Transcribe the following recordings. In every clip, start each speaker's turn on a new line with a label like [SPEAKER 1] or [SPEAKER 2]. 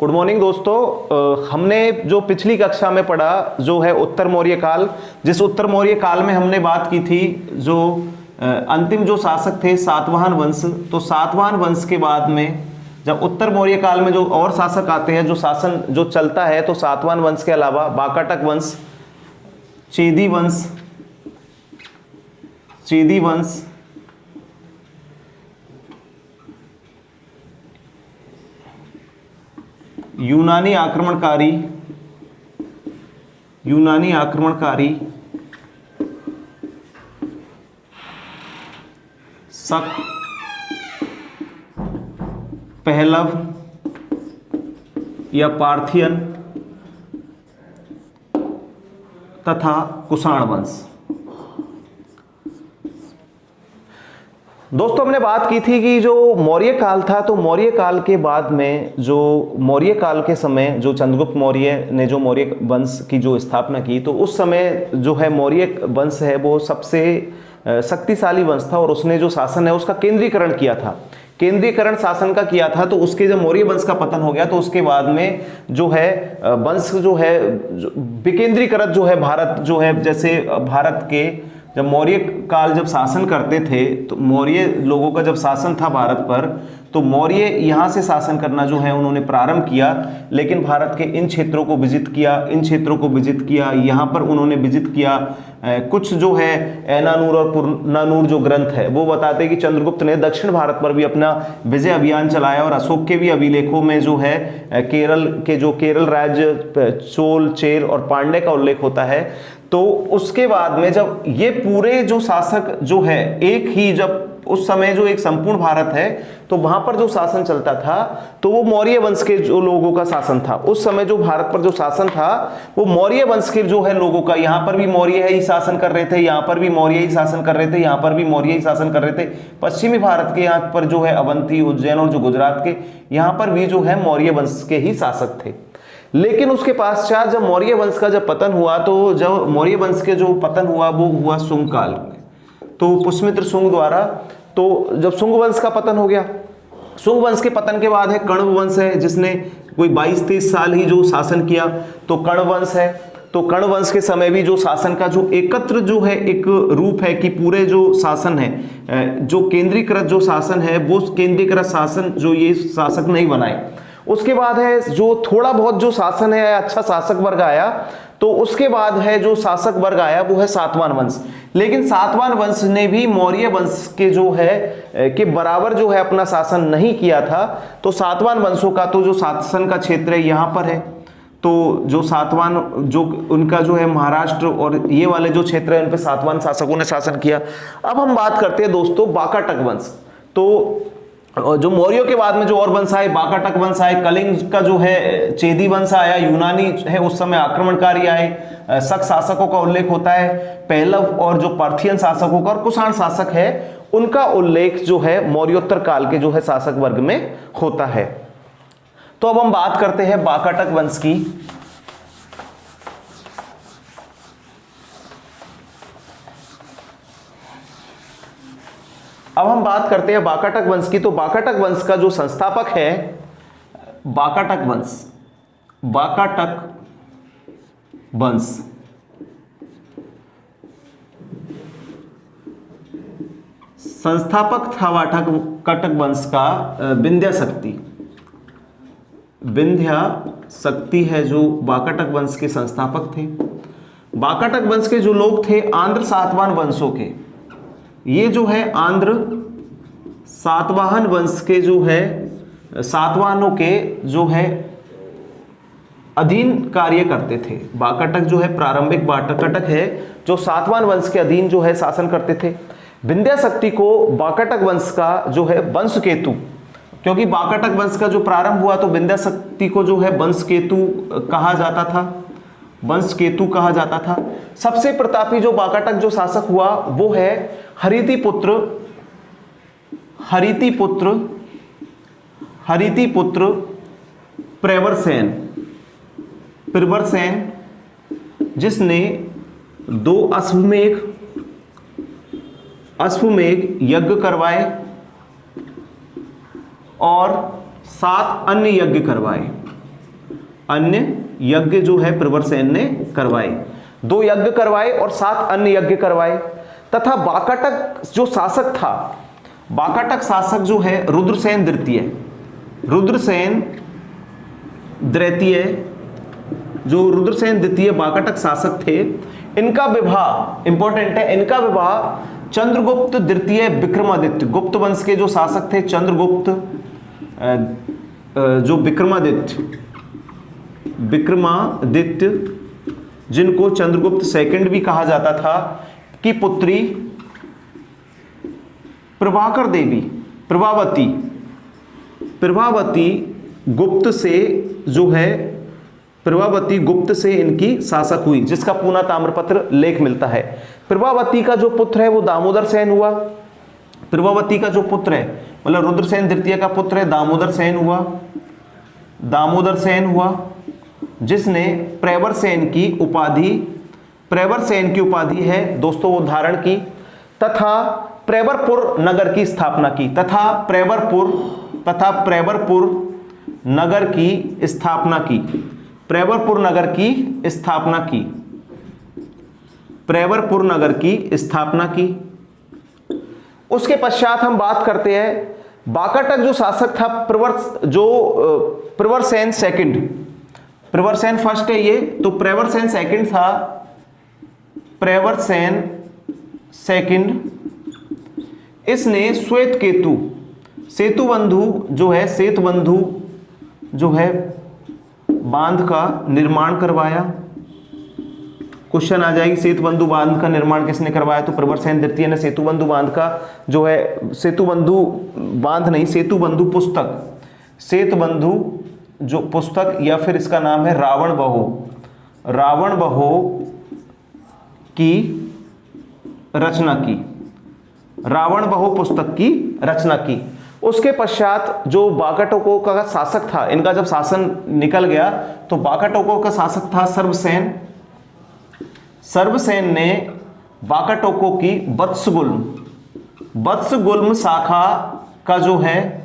[SPEAKER 1] Good morning दोस्तों। हमने जो पिछली कक्षा में पढ़ा जो है उत्तर मौर्य काल, जिस उत्तर मौर्य काल में हमने बात की थी जो अंतिम जो शासक थे सातवाहन वंश। तो सातवाहन वंश के बाद में जब उत्तर मौर्य काल में जो और शासक आते हैं, जो शासन जो चलता है, तो सातवाहन वंश के अलावा वाकाटक वंश, चेदी वंश, यूनानी आक्रमणकारी, शक, पहलव या पार्थियन तथा कुषाण वंश। दोस्तों हमने बात की थी कि जो मौर्य काल था, तो मौर्य काल के बाद में जो मौर्य काल के समय जो चंद्रगुप्त मौर्य ने जो मौर्य वंश की जो स्थापना की, तो उस समय जो है मौर्य वंश है वो सबसे शक्तिशाली वंश था और उसने जो शासन है उसका केंद्रीकरण किया था, केंद्रीकरण शासन का किया था। तो उसके जब मौर्य वंश का पतन हो गया तो उसके बाद में जो है वंश जो है विकेंद्रीकृत जो है भारत जो है, जैसे भारत के जब मौर्य काल जब शासन करते थे, तो मौर्य लोगों का जब शासन था भारत पर, तो मौर्य यहाँ से शासन करना जो है उन्होंने प्रारंभ किया। लेकिन भारत के इन क्षेत्रों को विजित किया, यहाँ पर उन्होंने विजित किया। कुछ जो है ऐनानूर और पुरनानूर जो ग्रंथ है वो बताते हैं कि चंद्रगुप्त ने दक्षिण भारत पर भी अपना विजय अभियान चलाया। और अशोक के भी अभिलेखों में जो है केरल राज्य, चोल, चेर और पांड्य का उल्लेख होता है। तो उसके बाद में जब ये पूरे जो शासक जो है एक ही, जब उस समय जो एक संपूर्ण भारत है तो वहां पर जो शासन चलता था तो वो मौर्य वंश के जो लोगों का शासन था। उस समय जो भारत पर जो शासन था वो मौर्य वंश के जो है लोगों का, यहाँ पर भी मौर्य ही शासन कर रहे थे, यहाँ पर भी मौर्य ही शासन कर रहे थे, यहाँ पर भी मौर्य ही शासन कर रहे थे। पश्चिमी भारत के यहाँ पर जो है अवंती, उज्जैन और जो गुजरात के यहाँ पर भी जो है मौर्य वंश के ही शासक थे। लेकिन उसके पश्चात जब मौर्य वंश का जब पतन हुआ, तो जब मौर्य वंश के जो पतन हुआ वो हुआ शुंग काल में, तो पुष्यमित्र शुंग द्वारा। तो जब शुंग वंश का पतन हो गया, शुंग वंश के पतन के बाद है कण्व वंश है, जिसने कोई 22-23 साल ही जो शासन किया। तो कण्व वंश है, तो कण्व वंश के समय भी जो शासन का जो एकत्र जो है एक रूप है कि पूरे जो शासन है, जो केंद्रीकृत जो शासन है, वो केंद्रीकृत शासन जो ये शासक नहीं बनाए। उसके बाद है जो थोड़ा बहुत जो शासन है, अच्छा शासक वर्ग आया, तो उसके बाद है जो शासक वर्ग आया वो है सातवाहन वंश। लेकिन सातवाहन वंश ने भी मौर्य वंश के जो है के बराबर जो है अपना शासन नहीं किया था। तो सातवाहन वंशों का तो जो शासन का क्षेत्र है यहाँ पर है, तो जो सातवाहन जो उनका जो है महाराष्ट्र और ये वाले जो क्षेत्र है उन पे सातवाहन शासकों ने शासन किया। अब हम बात करते हैं दोस्तों वाकाटक वंश। तो जो मौर्यों के बाद में जो और वंश आए, वाकाटक वंश आए, कलिंग का जो है चेदी वंश आया, यूनानी है उस समय आक्रमणकारी आए, शक शासकों का उल्लेख होता है, पहलव और जो पार्थियन शासकों का, और कुषाण शासक है उनका उल्लेख जो है मौर्योत्तर काल के जो है शासक वर्ग में होता है। तो अब हम बात करते हैं वाकाटक वंश की। अब हम बात करते हैं वाकाटक वंश की। तो वाकाटक वंश का जो संस्थापक है वाकाटक वंश संस्थापक था वाकाटक वंश का विंध्याशक्ति है जो वाकाटक वंश के संस्थापक थे। वाकाटक वंश के जो लोग थे आंध्र सातवाहन वंशों के, ये जो है आंध्र सातवाहन वंश के जो है सातवाहनों के जो है अधीन कार्य करते थे। वाकाटक जो है प्रारंभिक वाकाटक है जो सातवाहन वंश के अधीन जो है शासन करते थे। विंध्याशक्ति को वाकाटक वंश का जो है वंश केतु, क्योंकि वाकाटक वंश का जो प्रारंभ हुआ तो विंध्याशक्ति को जो है वंश केतु कहा जाता था। सबसे प्रतापी जो वाकाटक जो शासक हुआ वो है हरितिपुत्र प्रवरसेन, जिसने 2 अश्वमेघ यज्ञ करवाए और 7 अन्य यज्ञ करवाए। अन्य यज्ञ जो है प्रवरसेन ने करवाए। 2 यज्ञ करवाए और 7 अन्य यज्ञ करवाए। तथा वाकाटक जो शासक था, वाकाटक शासक जो है रुद्रसेन द्वितीय, रुद्रसेन द्वितीय, जो रुद्रसेन द्वितीय वाकाटक शासक थे, इनका विवाह इंपॉर्टेंट है, इनका विवाह चंद्रगुप्त द्वितीय विक्रमादित्य, गुप्त वंश के जो शासक थे चंद्रगुप्त जो विक्रमादित्य जिनको चंद्रगुप्त सेकंड भी कहा जाता था, की पुत्री प्रभाकर देवी, प्रभावती गुप्त से जो है, प्रभावती गुप्त से इनकी शासक हुई, जिसका पूना ताम्रपत्र लेख मिलता है। प्रभावती का जो पुत्र है वो दामोदर सेन हुआ। प्रभावती का जो पुत्र है, मतलब रुद्रसेन द्वितीय का पुत्र है दामोदर सेन हुआ, जिसने प्रवरसेन की उपाधि है दोस्तों वो धारण की, तथा प्रवरपुर नगर की स्थापना की, तथा प्रवरपुर नगर की स्थापना की, प्रवरपुर नगर की स्थापना की। उसके पश्चात हम बात करते हैं वाकाटक जो शासक था प्रवरसेन सेकंड, प्रवरसेन फर्स्ट है ये, तो प्रवरसेन सेकंड था, प्रवरसेन सेकंड, इसने सेतुबंधु जो है बांध का निर्माण करवाया। क्वेश्चन आ जाएगी सेतुबंधु बांध का निर्माण किसने करवाया, तो प्रवरसेन द्वितीय ने सेतुबंधु बांध का जो है, सेतुबंधु पुस्तक या फिर इसका नाम है रावण बहो की रचना की, रावण बहो पुस्तक की रचना की। उसके पश्चात जो वाकाटकों का शासक था, इनका जब शासन निकल गया तो वाकाटकों का शासक था सर्वसेन ने वाकाटकों की वत्सगुल्म शाखा का जो है,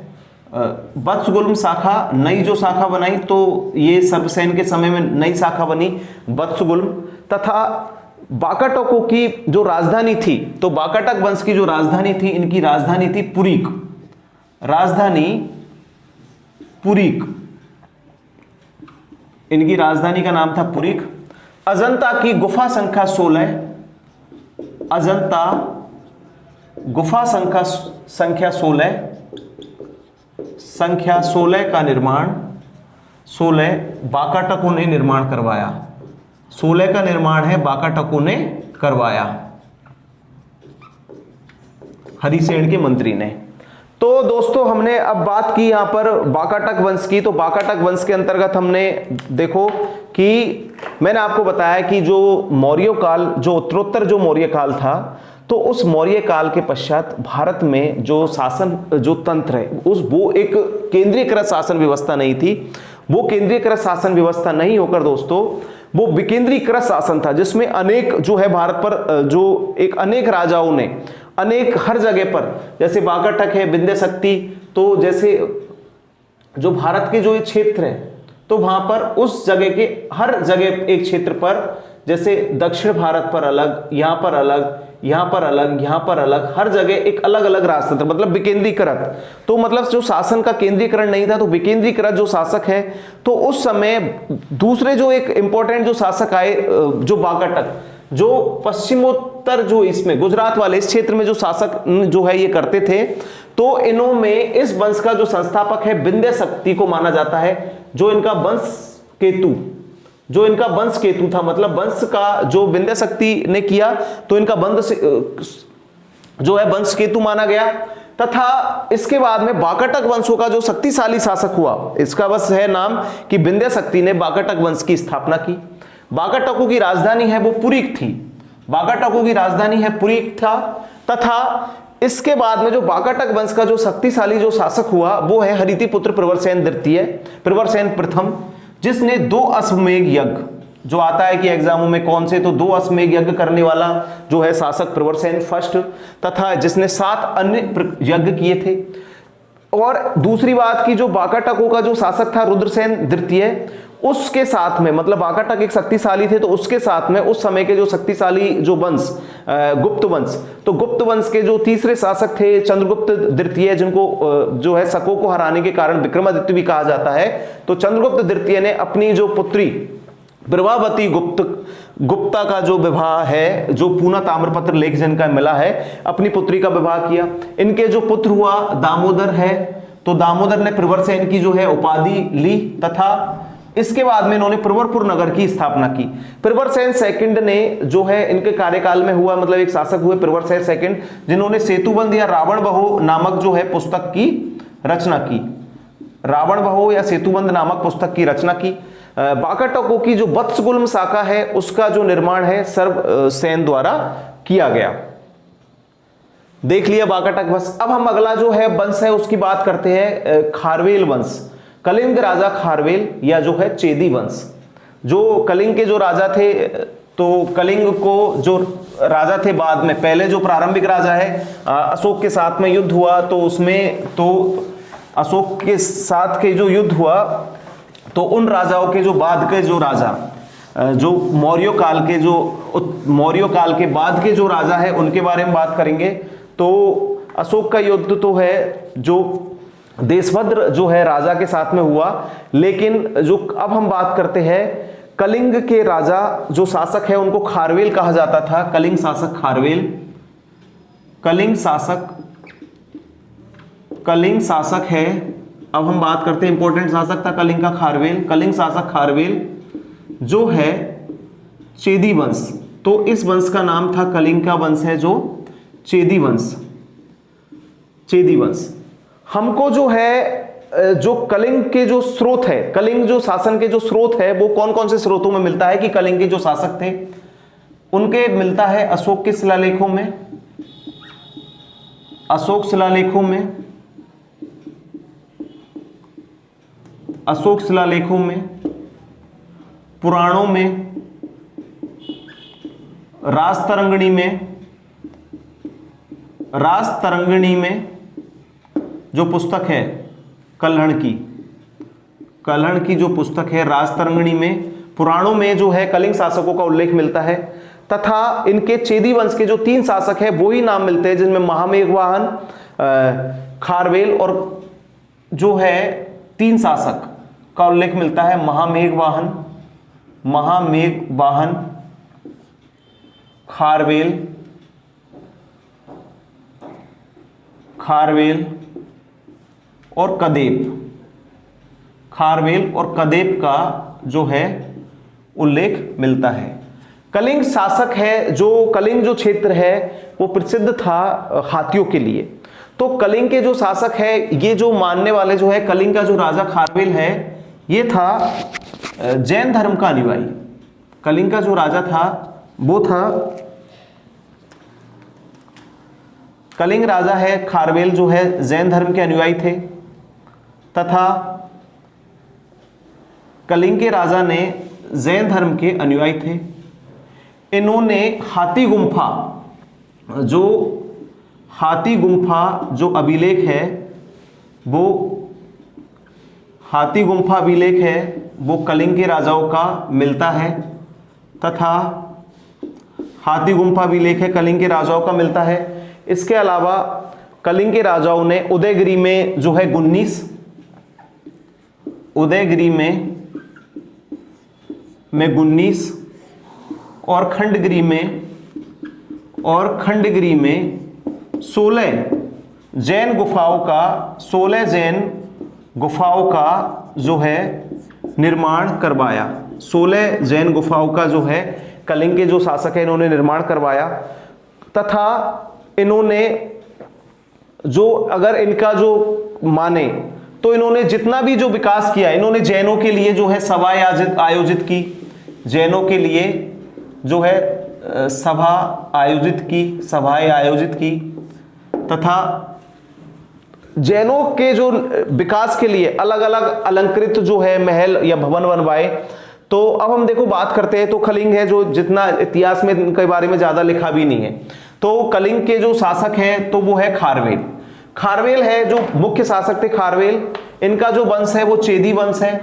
[SPEAKER 1] वत्सगुल्म शाखा नई जो शाखा बनाई, तो ये सर्वसेन के समय में नई शाखा बनी वत्सगुल्म। तथा वाकाटकों की जो राजधानी थी, तो वाकाटक वंश की जो राजधानी थी, इनकी राजधानी थी पुरीक, इनकी राजधानी का नाम था पुरीक। अजंता की गुफा संख्या 16 का निर्माण 16 वाकाटकों ने निर्माण करवाया, 16 का निर्माण है वाकाटकों ने करवाया, हरिसेन के मंत्री ने। तो दोस्तों हमने अब बात की यहां पर वाकाटक वंश की, तो वाकाटक वंश के अंतर्गत हमने देखो कि मैंने आपको बताया कि जो मौर्य काल, जो उत्तरोत्तर जो मौर्य काल था, तो उस मौर्य काल के पश्चात भारत में जो शासन जो तंत्र है वो एक केंद्रीयकृत शासन व्यवस्था नहीं थी। वो केंद्रीयकृत शासन व्यवस्था नहीं होकर दोस्तों वो विकेंद्रीकृत शासन था, जिसमें अनेक जो है भारत पर जो एक अनेक राजाओं ने अनेक हर जगह पर, जैसे वाकाटक है, विंध्य शक्ति, तो जैसे जो भारत के जो ये क्षेत्र है, तो वहां पर उस जगह के हर जगह एक क्षेत्र पर, जैसे दक्षिण भारत पर अलग, यहां पर अलग, यहां पर अलग, यहां पर अलग, हर जगह एक अलग अलग राजतंत्र, मतलब विकेंद्रीकृत। तो मतलब जो शासन का केंद्रीकरण नहीं था, तो विकेंद्रीकृत जो शासक है, तो उस समय दूसरे जो एक इंपॉर्टेंट जो शासक आए, जो वाकाटक, जो पश्चिमोत्तर जो इसमें गुजरात वाले इस क्षेत्र में जो शासक जो है ये करते थे, तो इन्हों में इस वंश का जो संस्थापक है विंध्य शक्ति को माना जाता है, जो इनका वंश केतु था, मतलब वंश का जो विंध्य शक्ति ने किया, तो इनका वंश जो है वंश केतु माना गया। तथा इसके बाद में वाकाटक वंशों का जो शक्तिशाली शासक हुआ, इसका बस है नाम कि विंध्य शक्ति ने वाकाटक वंश की स्थापना की। वाकाटकों की राजधानी है वो पुरीक थी, वाकाटकों की राजधानी है पुरीक था। तथा इसके बाद में जो वाकाटक वंश का जो शक्तिशाली जो शासक हुआ वो है हरितिपुत्र प्रवरसेन द्वितीय, प्रवरसेन प्रथम, जिसने 2 अश्वमेध यज्ञ, जो आता है कि एग्जामों में कौन से, तो 2 अश्वमेध यज्ञ करने वाला जो है शासक प्रवरसेन फर्स्ट, तथा जिसने 7 अन्य यज्ञ किए थे। और दूसरी बात की, जो वाकाटकों का जो शासक था रुद्रसेन द्वितीय, उसके साथ में, मतलब वाकाटक एक शक्तिशाली थे, तो उसके साथ में उस समय के जो शक्तिशाली जो वंश, गुप्त वंश, तो गुप्त वंश के जो तीसरे शासक थे चंद्रगुप्त द्वितीय, जिनको जो है शकों को हराने के कारण विक्रमादित्य भी कहा जाता है, तो चंद्रगुप्त द्वितीय ने अपनी जो पुत्री प्रभावती गुप्ता का जो विवाह है, जो पूना ताम्रपत्र लेख जिनका मिला है, अपनी पुत्री का विवाह किया। इनके जो पुत्र हुआ दामोदर है, तो दामोदर ने प्रवरसेन की जो है उपाधि ली, तथा इसके बाद में इन्होंने प्रवरपुर नगर की स्थापना की। प्रवरसेन सेकंड ने जो है इनके कार्यकाल में हुआ, मतलब एक शासक हुए प्रवरसेन सेकंड, जिन्होंने सेतुबंध या रावण बहो नामक जो है पुस्तक की रचना की, रावण बहो या सेतुबंध नामक पुस्तक की रचना की। वाकाटकों की जो वत्सगुल्म शाखा है उसका जो निर्माण है सर्वसेन द्वारा किया गया। देख लिया वाकाटक वंश। अब हम अगला जो है वंश है उसकी बात करते हैं, खारवेल वंश, कलिंग राजा खारवेल या जो है चेदी वंश। जो कलिंग के जो राजा थे, तो कलिंग को जो राजा थे बाद में, पहले जो प्रारंभिक राजा है अशोक के साथ में युद्ध हुआ, तो उसमें तो अशोक के साथ के जो युद्ध हुआ, तो उन राजाओं के जो बाद के जो राजा, जो मौर्य काल के बाद के जो राजा है उनके बारे में बात करेंगे। तो अशोक का युद्ध तो है जो देशभद्र जो है राजा के साथ में हुआ, लेकिन जो अब हम बात करते हैं कलिंग के राजा जो शासक है उनको खारवेल कहा जाता था। कलिंग शासक खारवेल, कलिंग शासक है। अब हम बात करते हैं, इंपॉर्टेंट शासक था कलिंग का खारवेल। कलिंग शासक खारवेल जो है चेदी वंश, तो इस वंश का नाम था, कलिंग का वंश है जो चेदी वंश। चेदी वंश हमको जो है जो कलिंग के जो स्रोत है, कलिंग जो शासन के जो स्रोत है वो कौन कौन से स्रोतों में मिलता है कि कलिंग के जो शासक थे उनके मिलता है अशोक के शिलालेखों में, अशोक शिलालेखों में, अशोक शिलालेखों में, पुराणों में, राजतरंगिणी में जो पुस्तक है कल्हण की जो पुस्तक है राजतरंगिणी में, पुराणों में जो है कलिंग शासकों का उल्लेख मिलता है। तथा इनके चेदी वंश के जो 3 शासक है वो ही नाम मिलते हैं, जिनमें महामेघवाहन, खारवेल और जो है 3 शासक का उल्लेख मिलता है, महामेघवाहन, खारवेल और कदेप का जो है उल्लेख मिलता है। कलिंग शासक है, जो कलिंग जो क्षेत्र है वो प्रसिद्ध था हाथियों के लिए। तो कलिंग के जो शासक है, ये जो मानने वाले जो है, कलिंग का जो राजा खारवेल है ये था जैन धर्म का अनुयायी। कलिंग का जो राजा था वो था, कलिंग राजा है खारवेल जो है जैन धर्म के अनुयायी थे, तथा कलिंग के राजा ने जैन धर्म के अनुयायी थे। इन्होंने हाथी गुम्फा जो अभिलेख है वो हाथी गुम्फा अभिलेख है वो कलिंग के राजाओं का मिलता है, तथा हाथी गुम्फा अभिलेख है कलिंग के राजाओं का मिलता है। इसके अलावा कलिंग के राजाओं ने उदयगिरी में जो है 19, उदयगिरी में 19 और खंडगिरी में 16 जैन गुफाओं का जो है निर्माण करवाया। 16 जैन गुफाओं का जो है कलिंग के जो शासक है इन्होंने निर्माण करवाया। तथा इन्होंने जो, अगर इनका जो माने तो इन्होंने जितना भी जो विकास किया, इन्होंने जैनों के लिए जो है सभाएं आयोजित की, जैनों के लिए जो है सभाएं आयोजित की, तथा जैनों के जो विकास के लिए अलग अलग अलंकृत जो है महल या भवन बनवाए। तो अब हम देखो बात करते हैं, तो कलिंग है जो जितना इतिहास में इनके बारे में ज्यादा लिखा भी नहीं है, तो कलिंग के जो शासक हैं तो वो है खारवेल है जो मुख्य शासक थे खारवेल। इनका जो वंश है वो चेदी वंश है,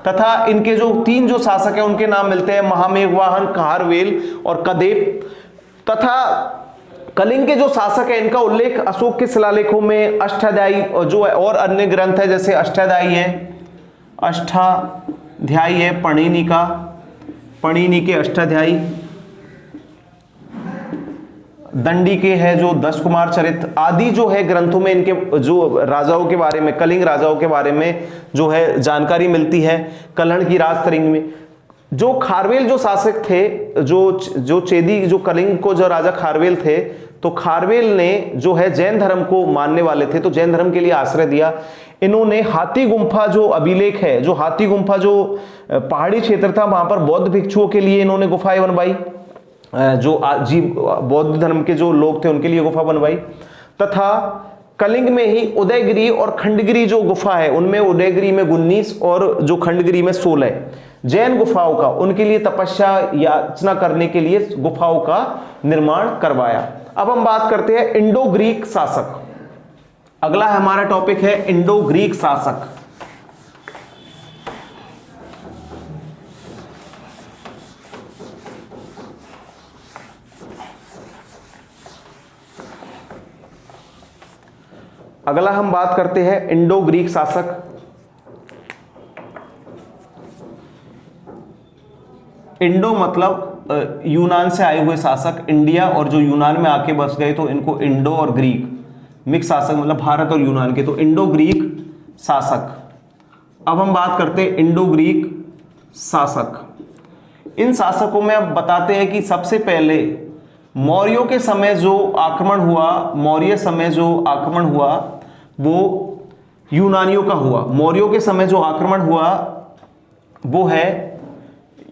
[SPEAKER 1] तथा इनके जो 3 जो शासक हैं उनके नाम मिलते हैं, महामेघवाहन, खारवेल और कदेव। तथा कलिंग के जो शासक है इनका उल्लेख अशोक के शिलालेखों में अष्टाध्यायी और जो है और अन्य ग्रंथ है जैसे अष्टाध्यायी है, अष्टाध्यायी है पणिनि का, पणिनि के अष्टाध्यायी, दंडी के है जो 10 कुमार चरित्र आदि जो है ग्रंथों में इनके जो राजाओं के बारे में, कलिंग राजाओं के बारे में जो है जानकारी मिलती है। कल्हण की राज तरिंग में जो खारवेल जो शासक थे, जो चेदी जो कलिंग को जो राजा खारवेल थे, तो खारवेल ने जो है जैन धर्म को मानने वाले थे, तो जैन धर्म के लिए आश्रय दिया। इन्होंने हाथी गुम्फा जो अभिलेख है, जो हाथी गुम्फा जो पहाड़ी क्षेत्र था वहां पर बौद्ध भिक्षुओं के लिए इन्होंने गुफाएं बनवाई, जो जीव बौद्ध धर्म के जो लोग थे उनके लिए गुफा बनवाई। तथा कलिंग में ही उदयगिरी और खंडगिरी जो गुफा है उनमें उदयगिरी में 19 और जो खंडगिरी में 16 जैन गुफाओं का उनके लिए तपस्या याचना करने के लिए गुफाओं का निर्माण करवाया। अब हम बात करते हैं इंडो ग्रीक शासक। अगला हमारा टॉपिक है इंडो ग्रीक शासक। अगला हम बात करते हैं इंडो ग्रीक शासक। इंडो मतलब यूनान से आए हुए शासक, इंडिया और जो यूनान में आके बस गए तो इनको इंडो और ग्रीक मिक्स शासक, मतलब भारत और यूनान के, तो इंडो ग्रीक शासक। अब हम बात करते हैं इंडो ग्रीक शासक। इन शासकों में अब बताते हैं कि सबसे पहले मौर्यों के समय जो आक्रमण हुआ, मौर्य समय जो आक्रमण हुआ वो यूनानियों का हुआ। मौर्यों के समय जो आक्रमण हुआ वो है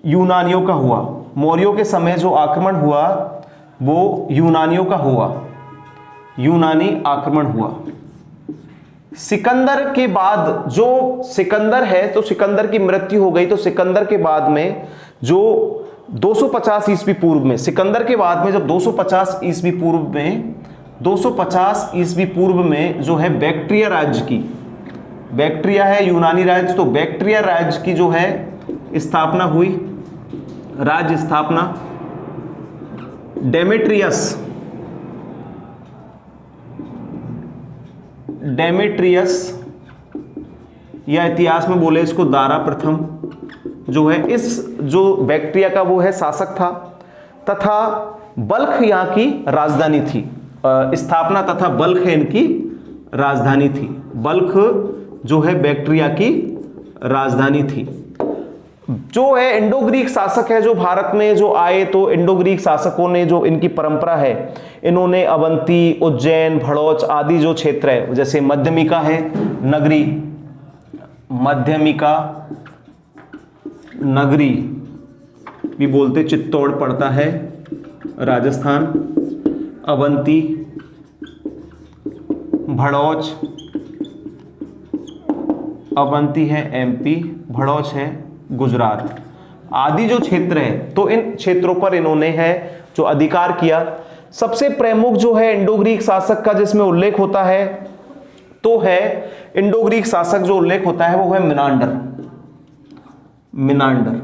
[SPEAKER 1] यूनानियों का हुआ। मौर्यों के समय जो आक्रमण हुआ वो यूनानियों का हुआ, यूनानी आक्रमण हुआ। सिकंदर के बाद जो सिकंदर है, तो सिकंदर की मृत्यु हो गई, तो सिकंदर के बाद में जो 250 ईस्वी पूर्व में, सिकंदर के बाद में जब 250 ईस्वी पूर्व में 250 ईस्वी पूर्व में जो है बैक्ट्रिया राज्य की, बैक्ट्रिया है यूनानी राज्य, तो बैक्ट्रिया राज्य की जो है स्थापना हुई, राज्य स्थापना। डेमेट्रियस या इतिहास में बोले इसको दारा प्रथम जो है, इस जो बैक्ट्रिया का वो है शासक था। तथा बल्ख यहाँ की राजधानी थी, स्थापना तथा बल्ख इनकी राजधानी थी। बल्ख जो है बैक्ट्रिया की राजधानी थी। जो है इंडो ग्रीक शासक है जो भारत में जो आए, तो इंडो ग्रीक शासकों ने जो इनकी परंपरा है, इन्होंने अवंती, उज्जैन, भड़ौच आदि जो क्षेत्र है, जैसे मध्यमिका है नगरी, मध्यमिका नगरी भी बोलते, चित्तौड़ पड़ता है राजस्थान, अवंती, भड़ौच, अवंती है एमपी, भड़ौच है गुजरात आदि जो क्षेत्र है, तो इन क्षेत्रों पर इन्होंने है जो अधिकार किया। सबसे प्रमुख जो है इंडो ग्रीक शासक का जिसमें उल्लेख होता है, तो है इंडो ग्रीक शासक जो उल्लेख होता है वो है मिनांडर। मिनांडर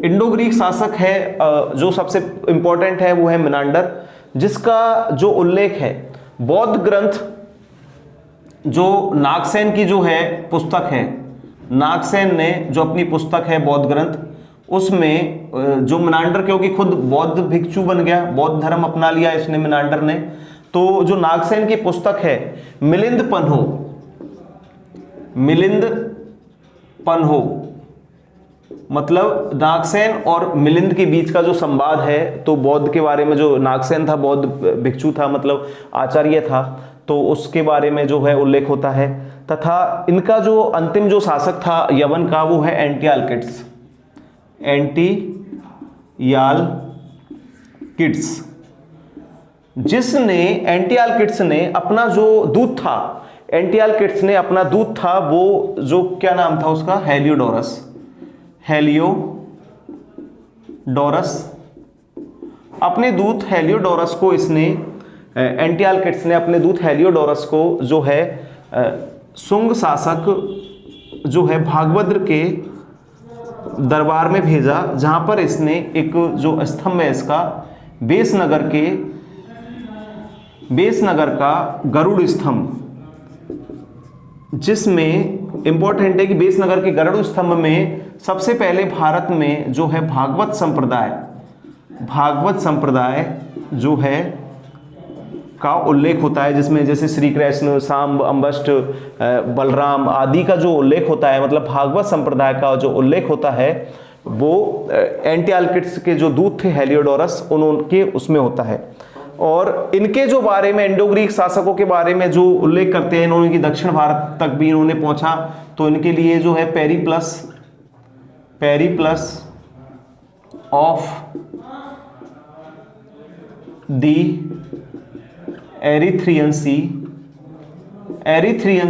[SPEAKER 1] इंडो ग्रीक शासक है, जो सबसे इंपॉर्टेंट है वो है मिनांडर, जिसका जो उल्लेख है बौद्ध ग्रंथ, जो नागसेन की जो है पुस्तक है, नागसेन ने जो अपनी पुस्तक है बौद्ध ग्रंथ, उसमें जो मिनांडर, क्योंकि खुद बौद्ध भिक्षु बन गया, बौद्ध धर्म अपना लिया इसने मिनांडर ने, तो जो नागसेन की पुस्तक है मिलिंद पन्हो, मिलिंद पन्हो मतलब नागसेन और मिलिंद के बीच का जो संवाद है, तो बौद्ध के बारे में, जो नागसेन था बौद्ध भिक्षु था, मतलब आचार्य था, तो उसके बारे में जो है उल्लेख होता है। तथा इनका जो अंतिम जो शासक था यवन का वो है एंटियालकिड्स, एंटियालकिड्स, जिसने एंटियालकिड्स ने अपना जो दूत था, एंटियालकिड्स ने अपना दूत था वो जो क्या नाम था उसका, हेलियोडोरस, हेलियोडोरस, अपने दूत हेलियोडोरस को इसने, एंटियालकिड्स ने अपने दूत हेलियोडोरस को जो है शुंग शासक जो है भागभद्र के दरबार में भेजा, जहां पर इसने एक जो स्तंभ है इसका बेसनगर का गरुड़ स्तंभ, जिसमें इंपॉर्टेंट है कि बेसनगर के गरुड़ स्तंभ में सबसे पहले भारत में जो है भागवत संप्रदाय जो है का उल्लेख होता है, जिसमें जैसे श्री कृष्ण, सांब, अम्बष्ट, बलराम आदि का जो उल्लेख होता है, मतलब भागवत संप्रदाय का जो उल्लेख होता है वो एंटियाल्किड्स के जो दूत थे हेलियोडोरस उनके उसमें होता है। और इनके जो बारे में इंडो ग्रीक शासकों के बारे में जो उल्लेख करते हैं, इन्होंने कि दक्षिण भारत तक भी इन्होंने पहुंचा, तो इनके लिए जो है पेरिप्लस ऑफ दी एरिथ्रियन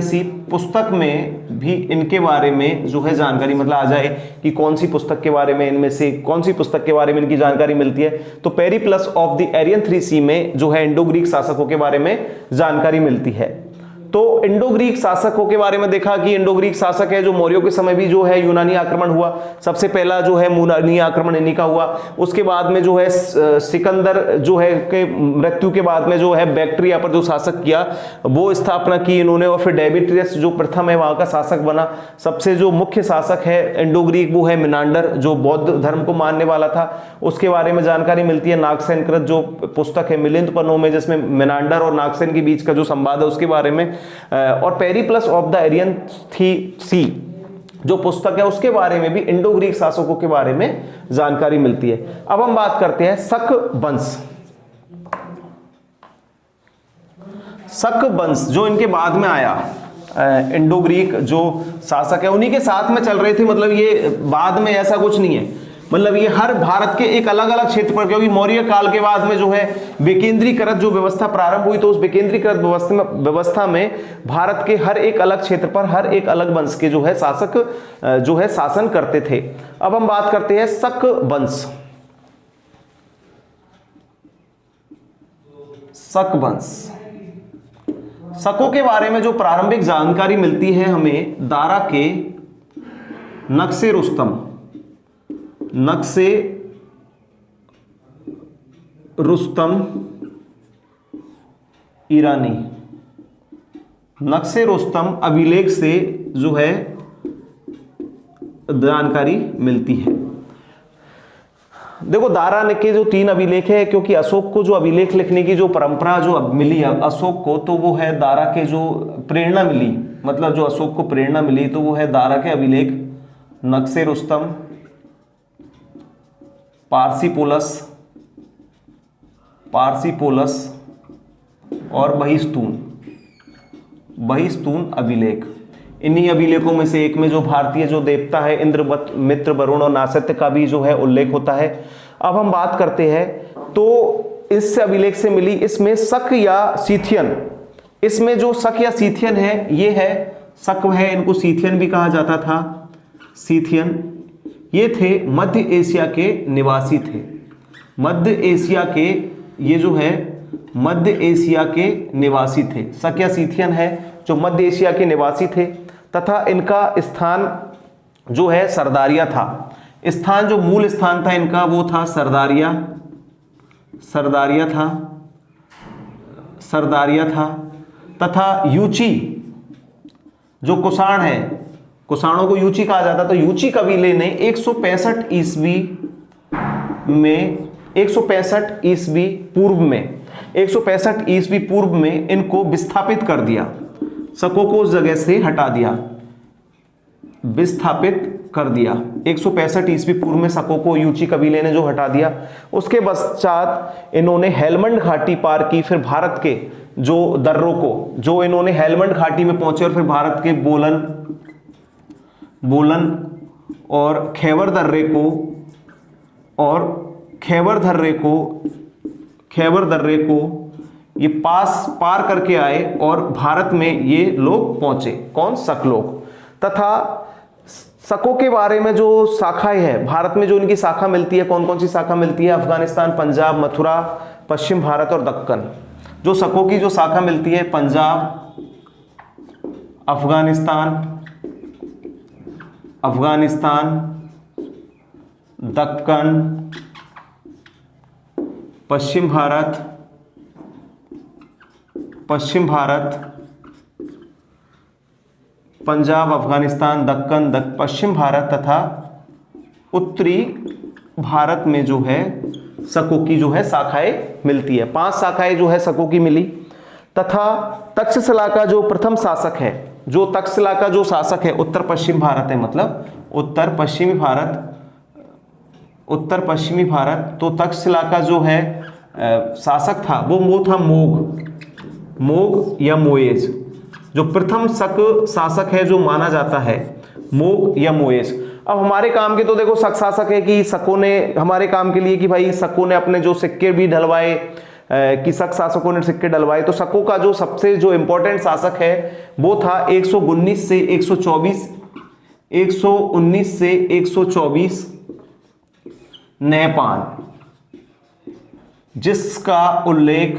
[SPEAKER 1] सी पुस्तक में भी इनके बारे में जो है जानकारी मतलब आ जाए कि कौन सी पुस्तक के बारे में, इनमें से कौन सी पुस्तक के बारे में इनकी जानकारी मिलती है, तो Periplus of the Ariane 3C में जो है इंडो ग्रीक शासकों के बारे में जानकारी मिलती है। तो इंडो ग्रीक शासकों के बारे में देखा कि इंडो ग्रीक शासक है जो मौर्यों के समय भी जो है यूनानी आक्रमण हुआ, सबसे पहला जो है यूनानी आक्रमण इन्हीं का हुआ। उसके बाद में जो है सिकंदर जो है के मृत्यु के बाद में जो है बैक्ट्रिया पर जो शासक किया वो स्थापना की इन्होंने, और फिर डेमेट्रियस जो प्रथम है वहां का शासक बना। सबसे जो मुख्य शासक है इंडो ग्रीक वो है मिनांडर जो बौद्ध धर्म को मानने वाला था, उसके बारे में जानकारी मिलती है। नागसेन कृत जो पुस्तक है मिलिंद पन्नों में, जिसमें मिनांडर और नागसेन के बीच का जो संवाद है उसके बारे में, और Periplus of the Ariane 3C जो पुस्तक है उसके बारे में भी इंडो ग्रीक शासकों के बारे में जानकारी मिलती है। अब हम बात करते हैं शक वंश जो इनके बाद में आया। इंडो ग्रीक जो शासक है उन्हीं के साथ में चल रहे थे, मतलब ये बाद में ऐसा कुछ नहीं है, मतलब ये हर भारत के एक अलग अलग क्षेत्र पर, क्योंकि मौर्य काल के बाद में जो है विकेंद्रीकृत जो व्यवस्था प्रारंभ हुई, तो उस विकेंद्रीकृत व्यवस्था में भारत के हर एक अलग क्षेत्र पर हर एक अलग वंश के जो है शासक जो है शासन करते थे। अब हम बात करते हैं शक वंश। शकों के बारे में जो प्रारंभिक जानकारी मिलती है हमें दारा के नक्शे रुस्तम अभिलेख से जो है जानकारी मिलती है। देखो दारा के जो 3 अभिलेख है, क्योंकि अशोक को जो अभिलेख लिखने की जो परंपरा जो मिली है अशोक को, तो वो है दारा के जो प्रेरणा मिली, मतलब जो अशोक को प्रेरणा मिली तो वो है दारा के अभिलेख, नक्शे रुस्तम, पारसीपोलस और बहिस्तून अभिलेख। इन्हीं अभिलेखों में से एक में जो भारतीय जो देवता है इंद्र, मित्र, वरुण और नासत्य का भी जो है उल्लेख होता है। अब हम बात करते हैं तो इस अभिलेख से मिली, इसमें शक या सीथियन, इसमें जो शक या सीथियन है ये है, शक है इनको सीथियन भी कहा जाता था, सीथियन ये थे मध्य एशिया के निवासी थे, मध्य एशिया के ये जो है मध्य एशिया के निवासी थे। शक या सीथियन है जो मध्य एशिया के निवासी थे, तथा इनका स्थान जो है सरदारिया था। स्थान जो मूल स्थान था इनका वो था सरदारिया था, तथा यूची जो कुषाण है, कुषाणों को यूची कहा जाता, तो यूची कबीले ने 165 ईस्वी पूर्व में इनको विस्थापित कर दिया, शकों को उस जगह से हटा दिया, विस्थापित कर दिया। 165 ईस्वी पूर्व में शकों को यूची कबीले ने जो हटा दिया। उसके पश्चात इन्होंने हेलमंड घाटी पार की, फिर भारत के जो दर्रों को जो इन्होंने हेलमंड घाटी में पहुंचे, और फिर भारत के बोलन और खैबर दर्रे को ये पार करके आए और भारत में ये लोग पहुंचे, कौन? शक लोग। तथा शकों के बारे में जो शाखाएं है भारत में, जो इनकी शाखा मिलती है, कौन कौन सी शाखा मिलती है? अफगानिस्तान, पंजाब, मथुरा, पश्चिम भारत और दक्कन। जो शकों की जो शाखा मिलती है पंजाब, अफगानिस्तान, दक्कन, पश्चिम भारत, पंजाब, अफगानिस्तान, दक्कन, पश्चिम भारत तथा उत्तरी भारत में जो है शकों की जो है शाखाएं मिलती है। 5 शाखाएं जो है शकों की मिली। तथा तक्षशिला का जो प्रथम शासक है, जो तक्षशिला का जो शासक है उत्तर पश्चिम भारत है, मतलब उत्तर पश्चिमी भारत। तो तक्षशिला का जो है शासक था वो था मोग या मोएज। जो प्रथम शक शासक है जो माना जाता है, मोग या मोएज। अब हमारे काम के तो देखो शक शासक है कि शकों ने हमारे काम के लिए कि भाई शकों ने अपने जो सिक्के भी ढलवाए, कि शक शासकों ने सिक्के डलवाए। तो शकों का जो सबसे जो इंपॉर्टेंट शासक है वो था 119 से 124 नहपान, जिसका उल्लेख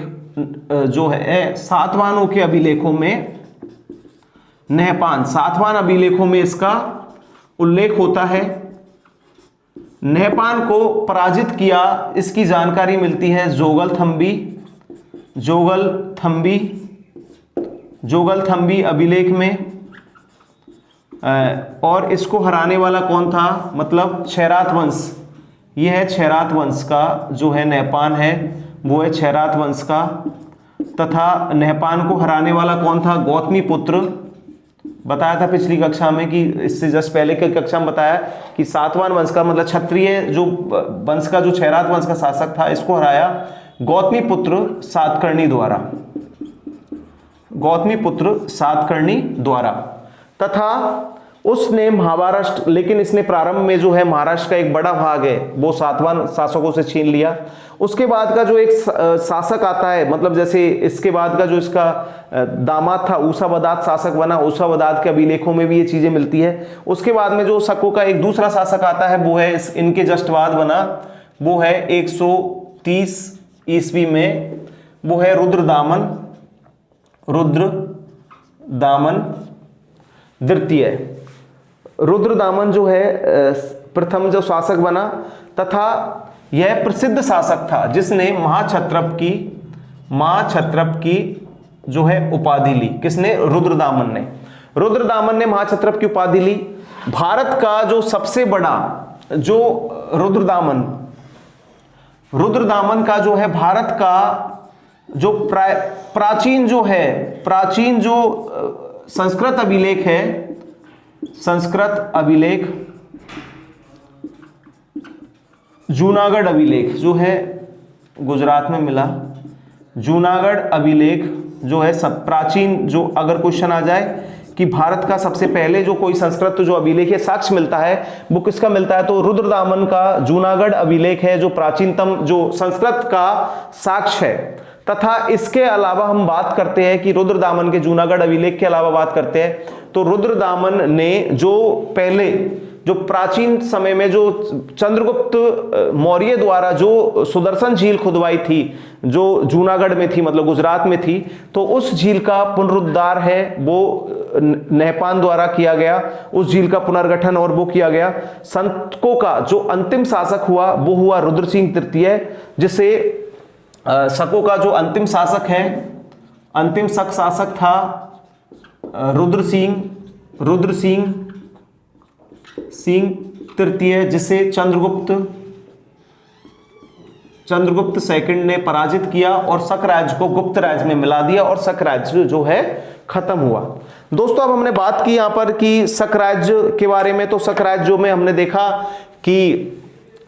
[SPEAKER 1] जो है सातवानों के अभिलेखों में, नहपान सातवान अभिलेखों में इसका उल्लेख होता है। नहपान को पराजित किया इसकी जानकारी मिलती है जोगलथंबी अभिलेख में। और इसको हराने वाला कौन था, मतलब क्षैरात वंश। यह है क्षैरात वंश का जो है नहपान है, वो है क्षैरात वंश का। तथा नहपान को हराने वाला कौन था, गौतमी पुत्र। बताया था पिछली कक्षा में कि इससे जस्ट पहले की कक्षा में बताया कि सातवान वंश का मतलब क्षत्रिय जो वंश का जो क्षैरात वंश का शासक था, इसको हराया गौतमी पुत्र सातकर्णी द्वारा। तथा उसने महाराष्ट्र, लेकिन इसने प्रारंभ में जो है महाराष्ट्र का एक बड़ा भाग है वो सातवान शासकों से छीन लिया। उसके बाद का जो एक शासक आता है, मतलब जैसे इसके बाद का जो इसका दामाद था ऊषावदात शासक बना, ऊषावदात के अभिलेखों में भी ये चीजें मिलती है। उसके बाद में जो शकों का एक दूसरा शासक आता है वो है इनके जस्ट बाद बना, वो है 130 ईस्वी में, वो है रुद्रदामन द्वितीय। रुद्रदामन जो है प्रथम जो शासक बना। तथा यह प्रसिद्ध शासक था जिसने महाक्षत्रप की जो है उपाधि ली। किसने, रुद्रदामन ने महाक्षत्रप की उपाधि ली। भारत का जो सबसे बड़ा जो रुद्रदामन का जो है भारत का जो प्राचीन जो संस्कृत अभिलेख जूनागढ़ अभिलेख जो है गुजरात में मिला। जूनागढ़ अभिलेख जो है सब प्राचीन, जो अगर क्वेश्चन आ जाए कि भारत का सबसे पहले जो कोई संस्कृत जो अभिलेख है साक्ष्य मिलता है वो किसका मिलता है, तो रुद्रदामन का जूनागढ़ अभिलेख है जो प्राचीनतम जो संस्कृत का साक्ष्य है। तथा इसके अलावा हम बात करते हैं कि रुद्रदामन के जूनागढ़ अभिलेख के अलावा बात करते हैं तो रुद्रदामन ने जो पहले जो प्राचीन समय में जो चंद्रगुप्त मौर्य द्वारा जो सुदर्शन झील खुदवाई थी जो जूनागढ़ में थी, मतलब गुजरात में थी, तो उस झील का पुनरुद्धार है वो नहपान द्वारा किया गया। उस झील का पुनर्गठन और वो किया गया। शकों का जो अंतिम शासक हुआ वो हुआ रुद्र सिंह तृतीय, जिसे शकों का जो अंतिम शासक है, अंतिम शक शासक था रुद्र सिंह तृतीय, जिसे चंद्रगुप्त सेकंड ने पराजित किया और शक राज्य को गुप्त राज्य में मिला दिया और शक राज्य जो है खत्म हुआ। दोस्तों अब हमने बात की यहां पर कि शक राज्य के बारे में। तो शक राज्यों में हमने देखा कि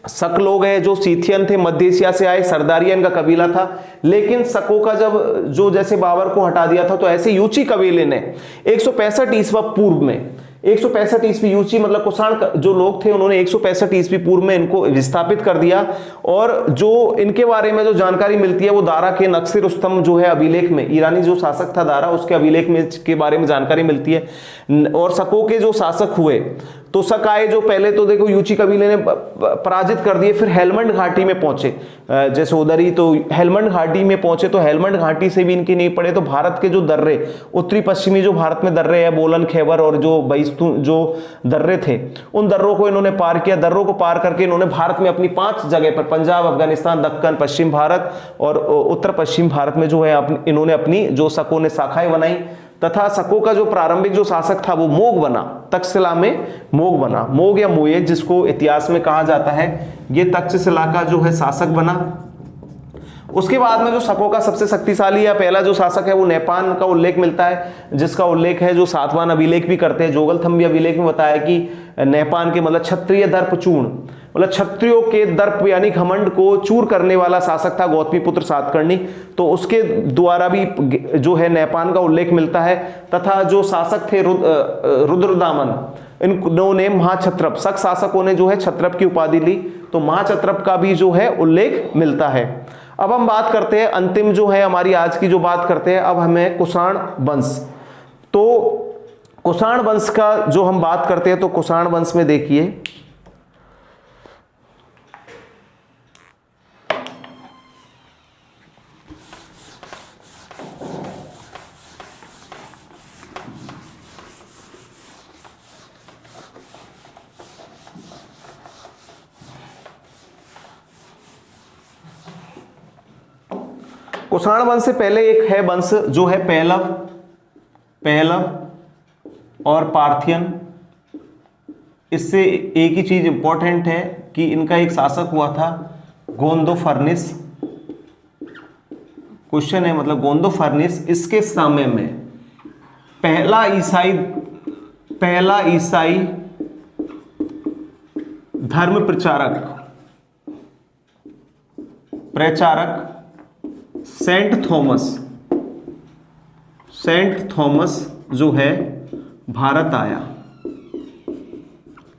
[SPEAKER 1] शक लोग हैं जो सीथियन थे, मध्य एशिया से आए, सरदारियन का कबीला था। लेकिन शकों का जब जो जैसे बाबर को हटा दिया था तो ऐसे यूची कबीले ने 165 ईस्वी पूर्व में 165 ईस्वी यूची मतलब कुषाण जो लोग थे उन्होंने 165 ईस्वी पूर्व में इनको विस्थापित कर दिया। और जो इनके बारे में जो जानकारी मिलती है वो दारा के नक्शे रुस्तम जो है अभिलेख में, ईरानी जो शासक था दारा उसके अभिलेख में के बारे में जानकारी मिलती है। और शकों के जो शासक हुए तोसक आए जो पहले तो देखो यूची कबीले ने पराजित कर दिए, फिर हेलमंड घाटी में पहुंचे, जैसे उधर ही तो हेलमंड घाटी में पहुंचे, तो हेलमंड घाटी से भी इनकी नहीं पड़े, तो भारत के जो दर्रे, उत्तरी पश्चिमी जो भारत में दर्रे है, बोलन, खैबर और जो बैस्तून जो दर्रे थे, उन दर्रों को इन्होंने पार किया। दर्रों को पार करके इन्होंने भारत में अपनी 5 जगह पर, पंजाब, अफगानिस्तान, दक्कन, पश्चिम भारत और उत्तर पश्चिम भारत में जो है इन्होंने अपनी जो शकों ने शाखाएं बनाई, तथा शकों का जो प्रारंभिक जो शासक था वो मोग बना, तक्षशिला में मोग बना, मोग या मोयेज जिसको इतिहास में कहा जाता है, ये तक्षशिला का जो है शासक बना। उसके बाद में जो शकों का सबसे शक्तिशाली या पहला जो शासक है वो नेपान का उल्लेख मिलता है, जिसका उल्लेख है जो सातवान अभिलेख भी करते हैं, जोगलथम्बी अभिलेख में बताया कि नेपान के मतलब क्षत्रिय दर्प चूर्ण, मतलब क्षत्रियों के दर्प यानी घमंड को चूर करने वाला शासक था गौतमीपुत्र सातकर्णी, तो उसके द्वारा भी जो है नेपान का उल्लेख मिलता है। तथा जो शासक थे रुद्रदामन, इन्होंने महाक्षत्रप, शक शासकों ने जो है क्षत्रप की उपाधि ली, तो महाक्षत्रप का भी जो है उल्लेख मिलता है। अब हम बात करते हैं अंतिम जो है हमारी आज की जो बात करते हैं, अब हमें कुषाण वंश। तो कुषाण वंश का जो हम बात करते हैं, तो कुषाण वंश में देखिए कुषाण वंश से पहले एक है वंश जो है पहलव और पार्थियन। इससे एक ही चीज इंपॉर्टेंट है कि इनका एक शासक हुआ था गोंदोफर्निस। क्वेश्चन है मतलब गोंदोफर्निस, इसके समय में पहला ईसाई धर्म प्रचारक सेंट थॉमस जो है भारत आया।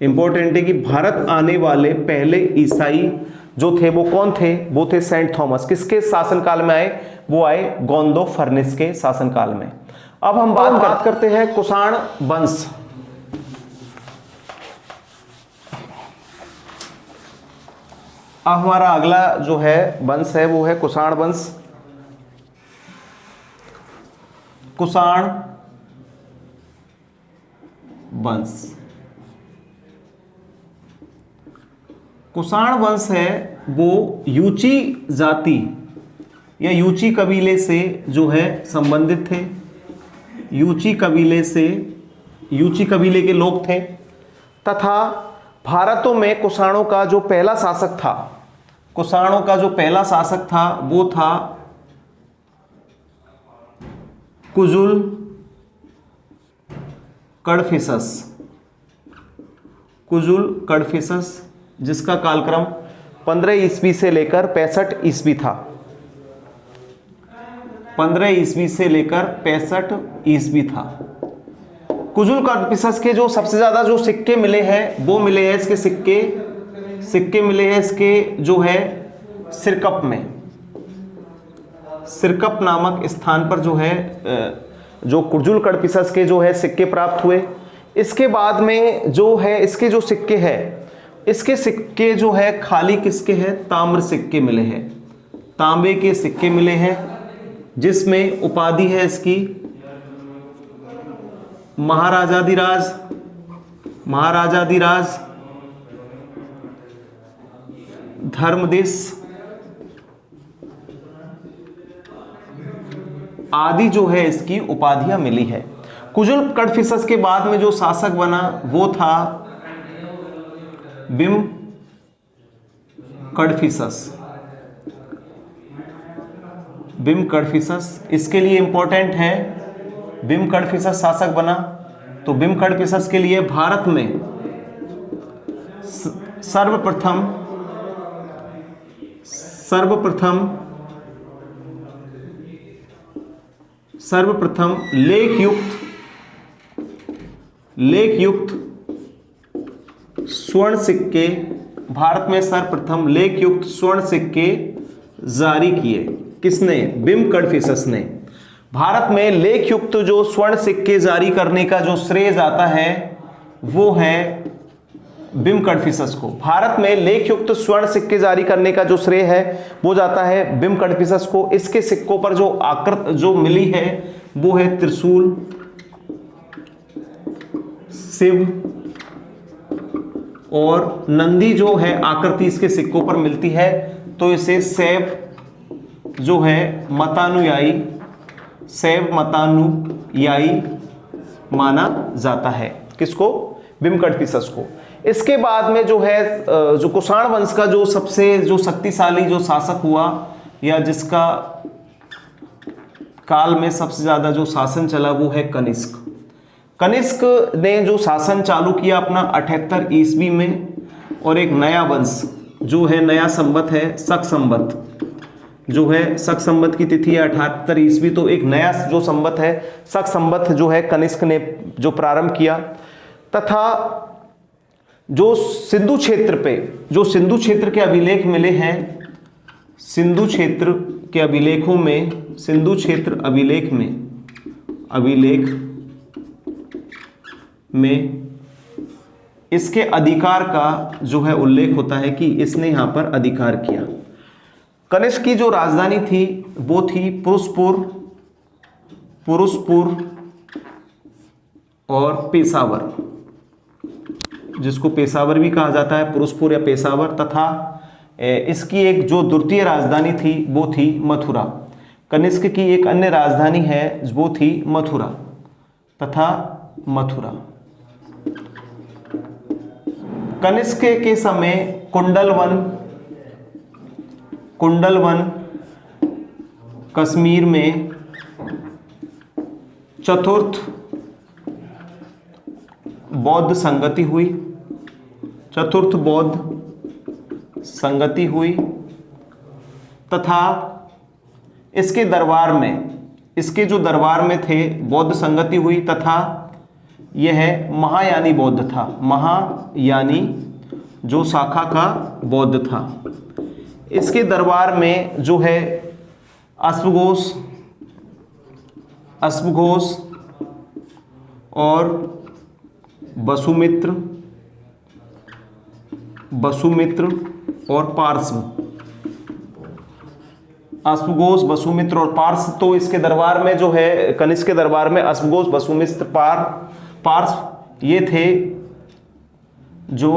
[SPEAKER 1] इंपॉर्टेंट है कि भारत आने वाले पहले ईसाई जो थे वो कौन थे, वो थे सेंट थॉमस। किसके शासनकाल में आए, वो आए गोंदोफर्निस के शासनकाल में। अब हम बात करते हैं कुषाण वंश। अब हमारा अगला जो है वंश है वो है कुषाण वंश। कुषाण वंश, कुषाण वंश है वो यूची जाति या यूची कबीले से जो है संबंधित थे। यूची कबीले के लोग थे, तथा भारतों में कुषाणों का जो पहला शासक था वो था कुजुल कडफिसस, जिसका कालक्रम 15 ईस्वी से लेकर 65 ईस्वी था। 15 ईस्वी से लेकर 65 ईस्वी था। कुजुल कडफिसस के जो सबसे ज्यादा जो सिक्के मिले हैं वो मिले हैं इसके सिक्के मिले हैं इसके जो है सिरकप में। सिरकप नामक स्थान पर जो है जो कुजुल कडफिसस के जो है सिक्के प्राप्त हुए। इसके बाद में जो है इसके जो सिक्के हैं, इसके सिक्के जो है खाली किसके हैं, ताम्र सिक्के मिले हैं, तांबे के सिक्के मिले हैं, जिसमें उपाधि है इसकी महाराजाधिराज, धर्मदेश आदि जो है इसकी उपाधियां मिली है। कुजुल कडफिसस के बाद में जो शासक बना वो था बिम कडफिसस। इसके लिए इंपॉर्टेंट है बिम कडफिसस शासक बना, तो बिम कडफिसस के लिए भारत में सर्वप्रथम लेख युक्त स्वर्ण सिक्के, भारत में सर्वप्रथम लेख युक्त स्वर्ण सिक्के जारी किए। किसने, बिम कडफिसस ने। भारत में लेख युक्त जो स्वर्ण सिक्के जारी करने का जो श्रेय जाता है वो है बिम कडफिसस को। भारत में लेख युक्त स्वर्ण सिक्के जारी करने का जो श्रेय है वो जाता है बिम कडफिसस को। इसके सिक्कों पर जो आकृति जो मिली है वो है त्रिशूल, शिव और नंदी जो है आकृति इसके सिक्कों पर मिलती है, तो इसे शैव जो है मतानुयायी, शैव मतानुयायी माना जाता है। किसको? बिम कडफिसस को। इसके बाद में जो है जो कुषाण वंश का जो सबसे जो शक्तिशाली जो शासक हुआ या जिसका काल में सबसे ज्यादा जो शासन चला वो है कनिष्क। कनिष्क ने जो शासन चालू किया अपना 78 ईस्वी में, और एक नया वंश जो है, नया संवत है शक संवत, जो है शक संवत की तिथि है 78 ईस्वी, तो एक नया जो संवत है शक संवत जो है कनिष्क ने जो प्रारंभ किया। तथा जो सिंधु क्षेत्र पे जो सिंधु क्षेत्र के अभिलेख मिले हैं, सिंधु क्षेत्र के अभिलेखों में, सिंधु क्षेत्र अभिलेख में इसके अधिकार का जो है उल्लेख होता है कि इसने यहां पर अधिकार किया। कनिष्क की जो राजधानी थी वो थी पुरुषपुर और पेशावर, जिसको पेशावर भी कहा जाता है, पुरुषपुर या पेशावर। तथा इसकी एक जो द्वितीय राजधानी थी वो थी मथुरा। कनिष्क की एक अन्य राजधानी है वो थी मथुरा तथा मथुरा। कनिष्क के समय कुंडलवन कश्मीर में चतुर्थ बौद्ध संगति हुई, तथा इसके दरबार में, इसके जो दरबार में थे बौद्ध संगति हुई, तथा यह महायानी बौद्ध था, महायानी जो शाखा का बौद्ध था। इसके दरबार में जो है अश्वघोष और वसुमित्र और पार्श्व, अश्वघोष, वसुमित्र और पार्श्व। तो इसके दरबार में जो है कनिष्क के दरबार में अश्वघोष, वसुमित्र, पार्श्व ये थे जो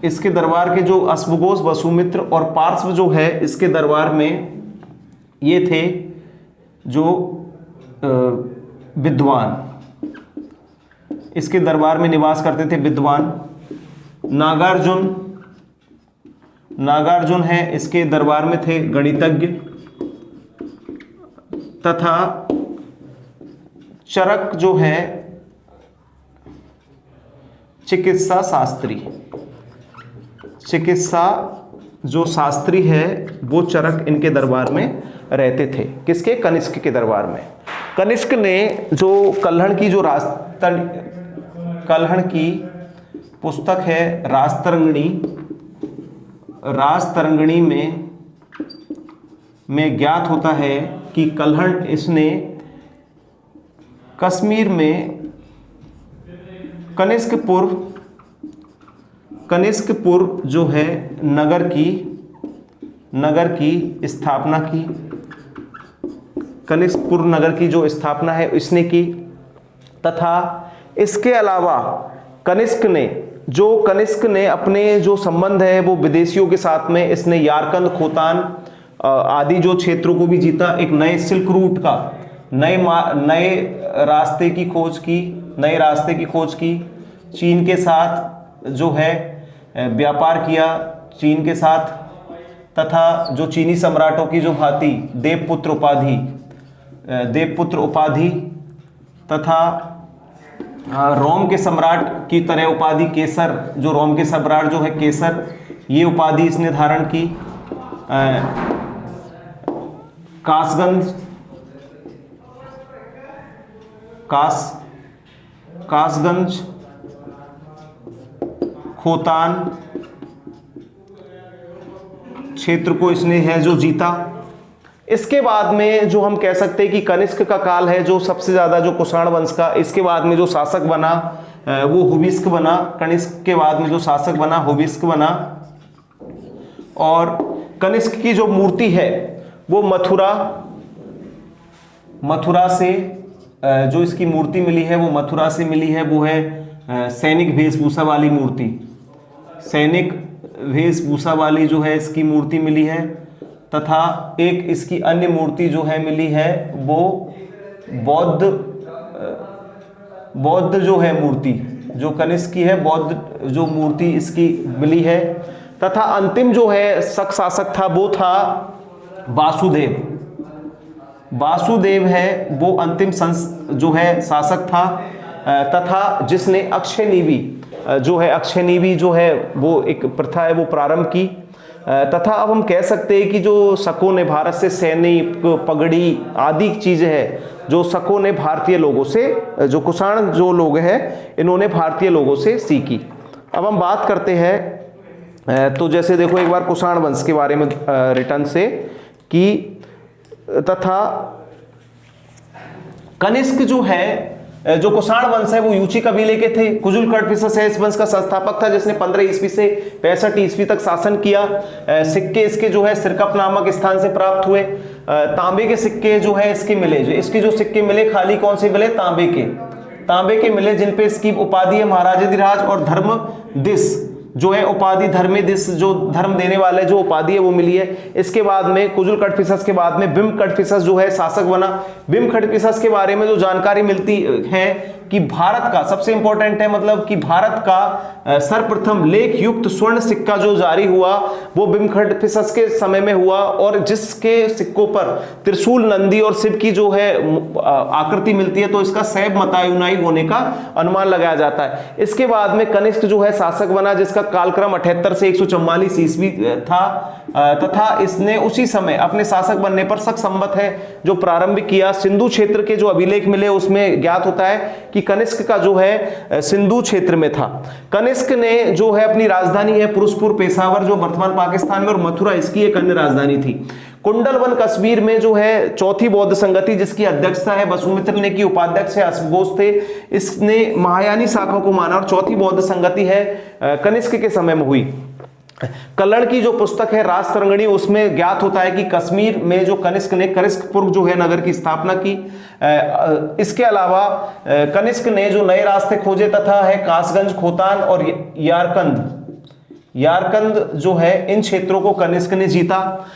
[SPEAKER 1] इसके दरबार के जो अश्वघोष, वसुमित्र और पार्श्व जो है इसके दरबार में ये थे जो विद्वान, इसके दरबार में निवास करते थे विद्वान। नागार्जुन है इसके दरबार में थे गणितज्ञ, तथा चरक जो है चिकित्सा जो शास्त्री है वो चरक इनके दरबार में रहते थे। किसके? कनिष्क के दरबार में। कनिष्क ने जो कल्हण की जो कल्हण की पुस्तक है राजतरंगिणी में ज्ञात होता है कि कल्हण इसने कश्मीर में कनिष्कपुर जो है नगर की स्थापना की। कनिष्कपुर नगर की जो स्थापना है इसने की, तथा इसके अलावा कनिष्क ने अपने जो संबंध है वो विदेशियों के साथ में इसने यारकंद, खोतान आदि जो क्षेत्रों को भी जीता। एक नए सिल्क रूट का नए रास्ते की खोज की, चीन के साथ जो है व्यापार किया चीन के साथ, तथा जो चीनी सम्राटों की जो भांति देवपुत्र उपाधि तथा रोम के सम्राट की तरह उपाधि केसर, जो रोम के सम्राट जो है केसर, ये उपाधि इसने धारण की। कासगंज, खोतान क्षेत्र को इसने है जो जीता। इसके बाद में जो हम कह सकते हैं कि कनिष्क का काल है जो सबसे ज्यादा जो कुषाण वंश का, इसके बाद में जो शासक बना वो हुबिस्क बना। कनिष्क के बाद में जो शासक बना हुबिस्क बना। और कनिष्क की जो मूर्ति है वो मथुरा से जो इसकी मूर्ति मिली है वो मथुरा से मिली है। वो है सैनिक वेशभूषा वाली मूर्ति, सैनिक वेशभूषा वाली जो है इसकी मूर्ति मिली है। तथा एक इसकी अन्य मूर्ति जो है मिली है वो बौद्ध जो है मूर्ति जो कनिष्क की है, बौद्ध जो मूर्ति इसकी मिली है। तथा अंतिम जो है शक शासक था वो था वासुदेव है, वो अंतिम जो है शासक था। तथा जिसने अक्षयनीवी जो है वो एक प्रथा है वो प्रारंभ की। तथा अब हम कह सकते हैं कि जो शकों ने भारत से सैनिक पगड़ी आदि चीजें है जो शकों ने भारतीय लोगों से, जो कुषाण जो लोग हैं इन्होंने भारतीय लोगों से सीखी। अब हम बात करते हैं तो जैसे देखो एक बार कुषाण वंश के बारे में रिटर्न से कि तथा कनिष्क जो है जो कुषाण वंश है वो यूची कबीले के थे। कुजुल कड़फिसस है इस वंश का संस्थापक था जिसने 15 ईस्वी से 65 ईस्वी तक शासन किया। सिक्के इसके जो है सिरकप नामक स्थान से प्राप्त हुए। तांबे के सिक्के जो है इसके मिले, जो इसके जो सिक्के मिले खाली कौन से मिले, तांबे के मिले जिनपे इसकी उपाधि है महाराजाधिराज और धर्मदिस जो है उपाधि धर्मेदिस जो धर्म देने वाले जो उपाधि है वो मिली है। इसके बाद में कुजुल कड़फिसस के बाद में बिंब कड़फिसस जो है शासक बना। बिंब कड़फिसस के बारे में जो जानकारी मिलती है कि भारत का सबसे इंपॉर्टेंट है, मतलब कि भारत का सर्वप्रथम लेख युक्त स्वर्ण सिक्का जो जारी हुआ वो बिंब कड़फिसस के समय में हुआ और जिसके सिक्कों पर त्रिशूल, नंदी और शिव की जो है आकृति मिलती है तो इसका सैब मतायुनाई होने का अनुमान लगाया जाता है। इसके बाद में कनिष्क जो है शासक बना जिसका कालक्रम 78 से 144 ईस्वी था। तथा इसने उसी समय अपने शासक बनने पर शक संवत है जो प्रारंभ किया। सिंधु क्षेत्र के जो अभिलेख मिले उसमें ज्ञात होता है कि कनिष्क का जो है सिंधु क्षेत्र में था। कनिष्क ने जो है अपनी राजधानी है पुरुषपुर पेशावर जो वर्तमान पाकिस्तान में, और मथुरा इसकी एक अन्य राजधानी थी। कुंडलवन कश्मीर में जो है चौथी बौद्ध संगति जिसकी अध्यक्षता है वसुमित्र ने की, उपाध्यक्ष है अश्वघोष थे, इसने महायानी शाखा को माना और चौथी बौद्ध संगति है कनिष्क के समय में हुई। कल्लण की जो पुस्तक है राजतरंगिणी उसमें ज्ञात होता है कि कश्मीर में जो कनिष्क ने कनिष्कपुर जो है नगर की स्थापना की। इसके अलावा कनिष्क ने जो नए रास्ते खोजे तथा है कासगंज, खोतान और यारकंद जो है इन क्षेत्रों को कनिष्क ने जीता।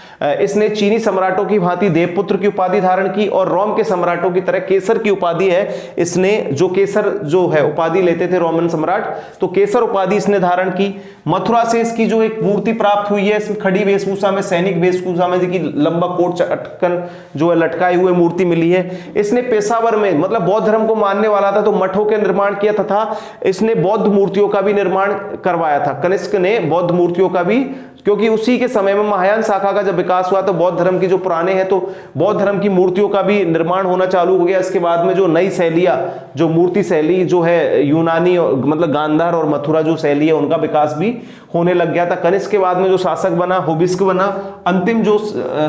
[SPEAKER 1] इसने चीनी सम्राटों की भांति देवपुत्र की उपाधि धारण की और रोम के सम्राटों की तरह केसर की उपाधि है इसने, जो केसर जो है उपाधि लेते थे रोमन सम्राट, तो केसर उपाधि इसने धारण की। मथुरा से इसकी जो एक मूर्ति प्राप्त हुई है इसमें खड़ी वेशभूषा में, सैनिक वेशभूषा में की लंबा कोट चटकन जो है लटकाए हुए मूर्ति मिली है। इसने पेशावर में मतलब बौद्ध धर्म को मानने वाला था तो मठों के निर्माण किया तथा इसने बौद्ध मूर्तियों का भी निर्माण करवाया था। कनिष्क ने बौद्ध मूर्तियों का भी, क्योंकि उसी के समय में महायान शाखा का जब विकास हुआ तो बौद्ध धर्म की जो पुराने हैं तो बौद्ध धर्म की मूर्तियों का भी निर्माण होना चालू हो गया। इसके बाद में जो नई शैलियां, जो मूर्ति शैली जो है यूनानी मतलब गांधार और मथुरा जो शैली है उनका विकास भी होने लग गया था। कनिष्क के बाद में जो शासक बना हुबिस्क बना। अंतिम जो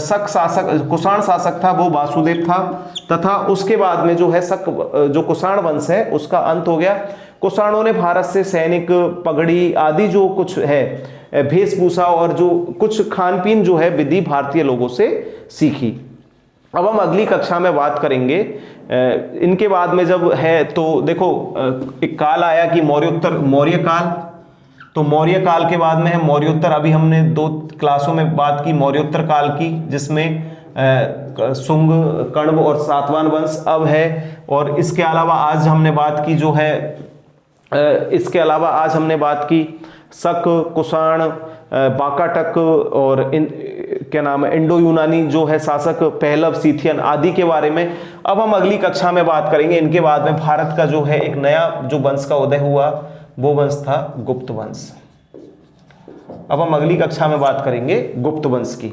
[SPEAKER 1] शक शासक कुषाण शासक था वो वासुदेव था तथा उसके बाद में जो है शक जो कुषाण वंश है उसका अंत हो गया। कुषाणों ने भारत से सैनिक पगड़ी आदि जो कुछ है वेशभूषा और जो कुछ खान पीन जो है विधि भारतीय लोगों से सीखी। अब हम अगली कक्षा में बात करेंगे इनके बाद में जब है तो देखो एक काल आया कि मौर्य काल। तो मौर्य काल के बाद में है मौर्योत्तर। अभी हमने 2 क्लासों में बात की मौर्योत्तर काल की जिसमें शुंग, कण्व और सातवाहन वंश अब है। और इसके अलावा आज हमने बात की जो है शक, कुषाण, बाकाटक और क्या नाम है इंडो यूनानी जो है शासक पहलव, सीथियन आदि के बारे में अब हम अगली कक्षा में बात करेंगे। इनके बाद में भारत का जो है एक नया जो वंश का उदय हुआ वो वंश था गुप्त वंश। अब हम अगली कक्षा में बात करेंगे गुप्त वंश की।